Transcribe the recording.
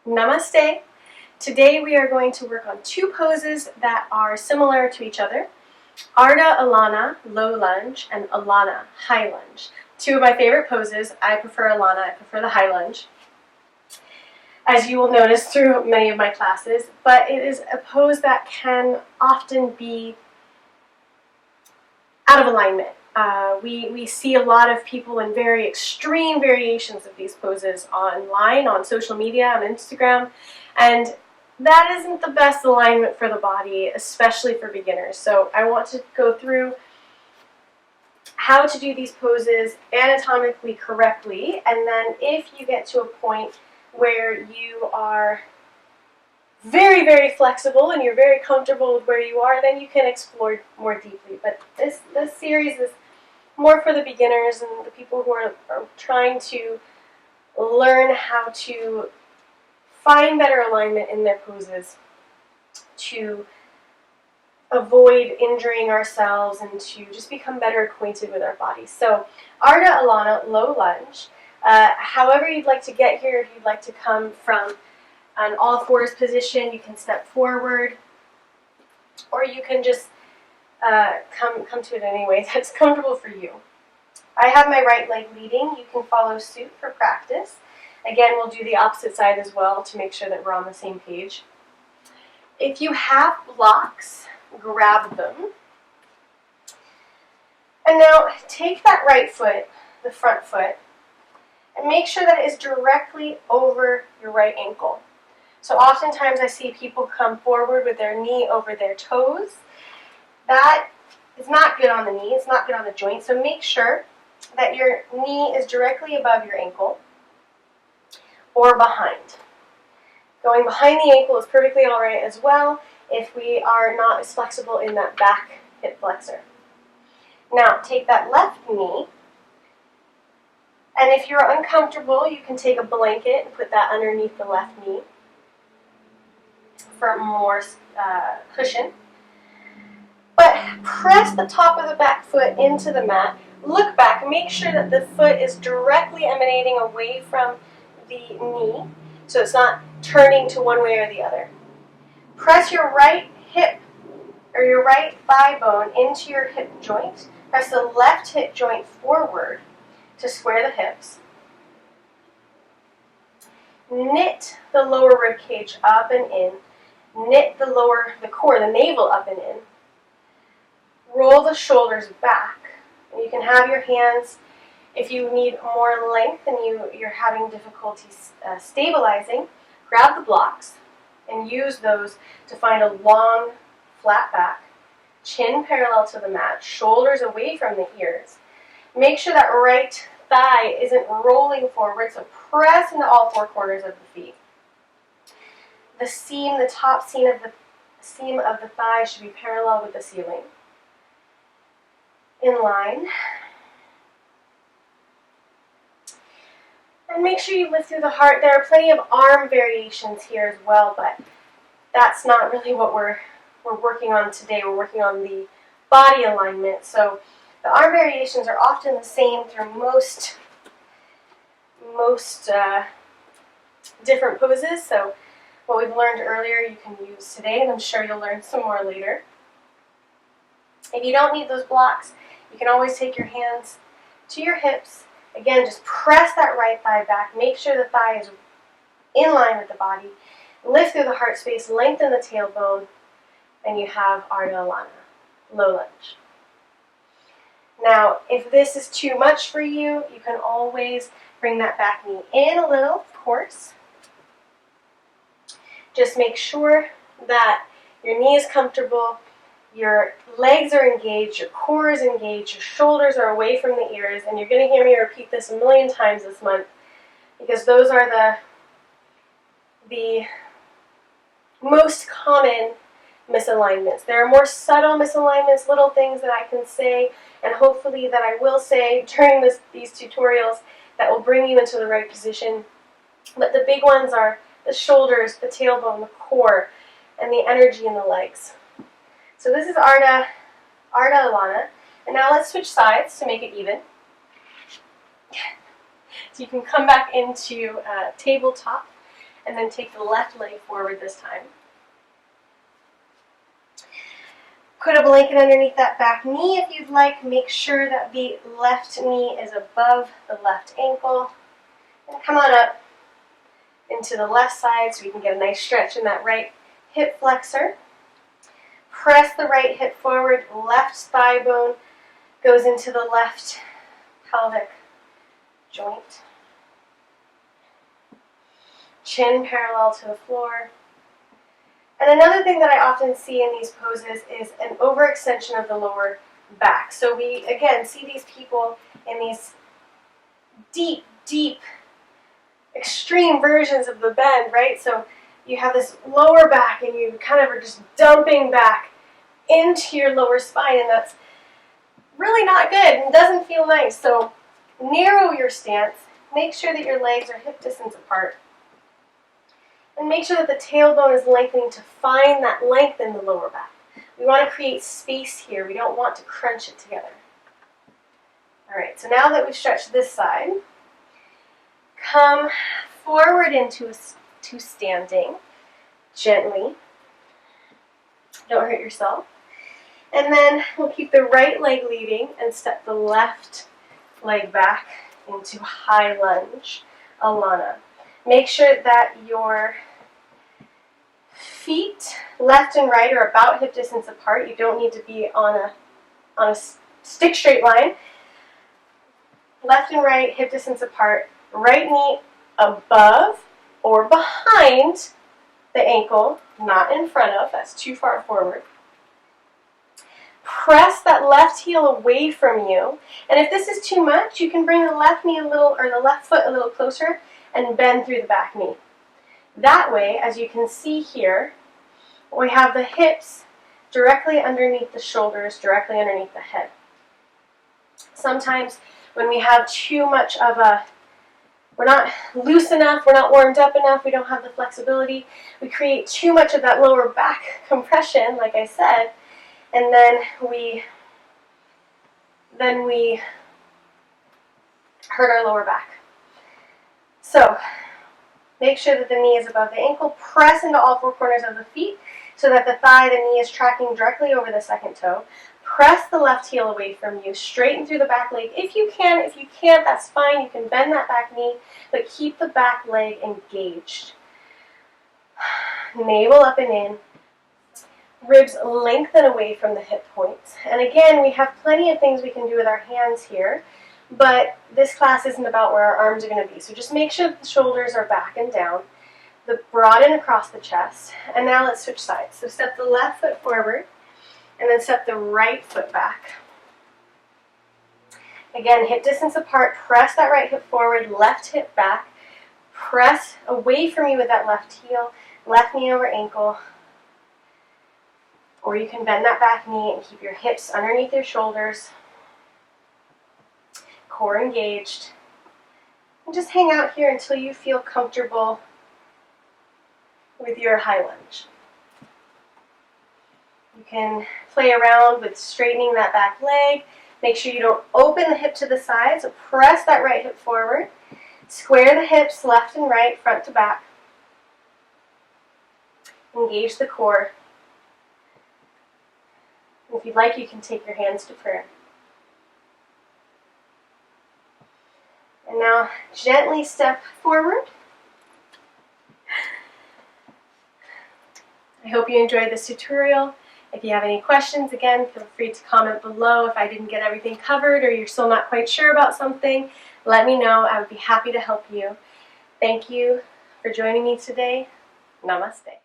Namaste. Today we are going to work on two poses that are similar to each other. Ardha Alana, low lunge, and Alana, high lunge. Two of my favorite poses. I prefer Alana, I prefer the high lunge, as you will notice through many of my classes, but it is a pose that can often be out of alignment. We see a lot of people in very extreme variations of these poses online, on social media, on Instagram, and that isn't the best alignment for the body, especially for beginners. So I want to go through how to do these poses anatomically correctly, and then if you get to a point where you are very, very flexible and you're very comfortable with where you are, then you can explore more deeply. But this series is more for the beginners and the people who are trying to learn how to find better alignment in their poses, to avoid injuring ourselves and to just become better acquainted with our bodies. So, Ardha Alana, low lunge. However you'd like to get here, if you'd like to come from an all fours position, you can step forward, or you can just come to it any way that's comfortable for you. I have my right leg leading. You can follow suit for practice. Again, we'll do the opposite side as well to make sure that we're on the same page. If you have blocks, grab them. And now take that right foot, the front foot, and make sure that it is directly over your right ankle. So oftentimes I see people come forward with their knee over their toes. That is not good on the knee, it's not good on the joint, so make sure that your knee is directly above your ankle or behind. Going behind the ankle is perfectly all right as well if we are not as flexible in that back hip flexor. Now take that left knee, and if you're uncomfortable, you can take a blanket and put that underneath the left knee for more cushion. But press the top of the back foot into the mat. Look back. Make sure that the foot is directly emanating away from the knee, so it's not turning to one way or the other. Press your right hip or your right thigh bone into your hip joint. Press the left hip joint forward to square the hips. Knit the lower rib cage up and in. Knit the core, the navel up and in. Roll the shoulders back. And you can have your hands, if you need more length and you're having difficulty stabilizing, grab the blocks and use those to find a long, flat back, chin parallel to the mat, shoulders away from the ears. Make sure that right thigh isn't rolling forward, so press into all four corners of the feet. The top seam of the thigh should be parallel with the ceiling. In line. And make sure you lift through the heart. There are plenty of arm variations here as well, but that's not really what we're working on today. We're working on the body alignment. So the arm variations are often the same through most different poses. So what we've learned earlier you can use today, and I'm sure you'll learn some more later. If you don't need those blocks, you can always take your hands to your hips. Again, just press that right thigh back. Make sure the thigh is in line with the body. Lift through the heart space, lengthen the tailbone, and you have Ardha Alana, low lunge. Now, if this is too much for you, you can always bring that back knee in a little, of course. Just make sure that your knee is comfortable, your legs are engaged, your core is engaged, your shoulders are away from the ears, and you're going to hear me repeat this a million times this month because those are the most common misalignments. There are more subtle misalignments, little things that I can say, and hopefully that I will say during these tutorials that will bring you into the right position. But the big ones are the shoulders, the tailbone, the core, and the energy in the legs. So this is Ardha Alana, and now let's switch sides to make it even. So you can come back into tabletop, and then take the left leg forward this time. Put a blanket underneath that back knee if you'd like. Make sure that the left knee is above the left ankle. And come on up into the left side so we can get a nice stretch in that right hip flexor. Press the right hip forward, left thigh bone goes into the left pelvic joint. Chin parallel to the floor. And another thing that I often see in these poses is an overextension of the lower back. So we, again, see these people in these deep, deep, extreme versions of the bend, right? So you have this lower back and you kind of are just dumping back into your lower spine, and that's really not good and doesn't feel nice. So narrow your stance. Make sure that your legs are hip distance apart. And make sure that the tailbone is lengthening to find that length in the lower back. We want to create space here. We don't want to crunch it together. All right, so now that we've stretched this side, come forward into standing, gently. Don't hurt yourself. And then we'll keep the right leg leading and step the left leg back into high lunge, Alana. Make sure that your feet, left and right, are about hip distance apart. You don't need to be on a stick straight line. Left and right, hip distance apart. Right knee above or behind the ankle, not in front of. That's too far forward. Press that left heel away from you. And if this is too much, you can bring the left knee a little, or the left foot a little closer and bend through the back knee. That way, as you can see here, we have the hips directly underneath the shoulders, directly underneath the head. Sometimes when we have too much of we're not loose enough, we're not warmed up enough, we don't have the flexibility, we create too much of that lower back compression, like I said, and then we hurt our lower back. So make sure that the knee is above the ankle. Press into all four corners of the feet so that the thigh, the knee is tracking directly over the second toe. Press the left heel away from you. Straighten through the back leg if you can. If you can't, that's fine. You can bend that back knee, but keep the back leg engaged. Navel up and in. Ribs lengthen away from the hip points. And again, we have plenty of things we can do with our hands here, but this class isn't about where our arms are going to be. So just make sure that the shoulders are back and down. Broaden across the chest. And now let's switch sides. So step the left foot forward, and then step the right foot back. Again, hip distance apart. Press that right hip forward, left hip back. Press away from you with that left heel, left knee over ankle. Or you can bend that back knee and keep your hips underneath your shoulders. Core engaged. And just hang out here until you feel comfortable with your high lunge. You can play around with straightening that back leg. Make sure you don't open the hip to the side, so press that right hip forward. Square the hips left and right, front to back. Engage the core. If you'd like, you can take your hands to prayer. And now gently step forward. I hope you enjoyed this tutorial. If you have any questions, again, feel free to comment below. If I didn't get everything covered or you're still not quite sure about something, let me know. I would be happy to help you. Thank you for joining me today. Namaste.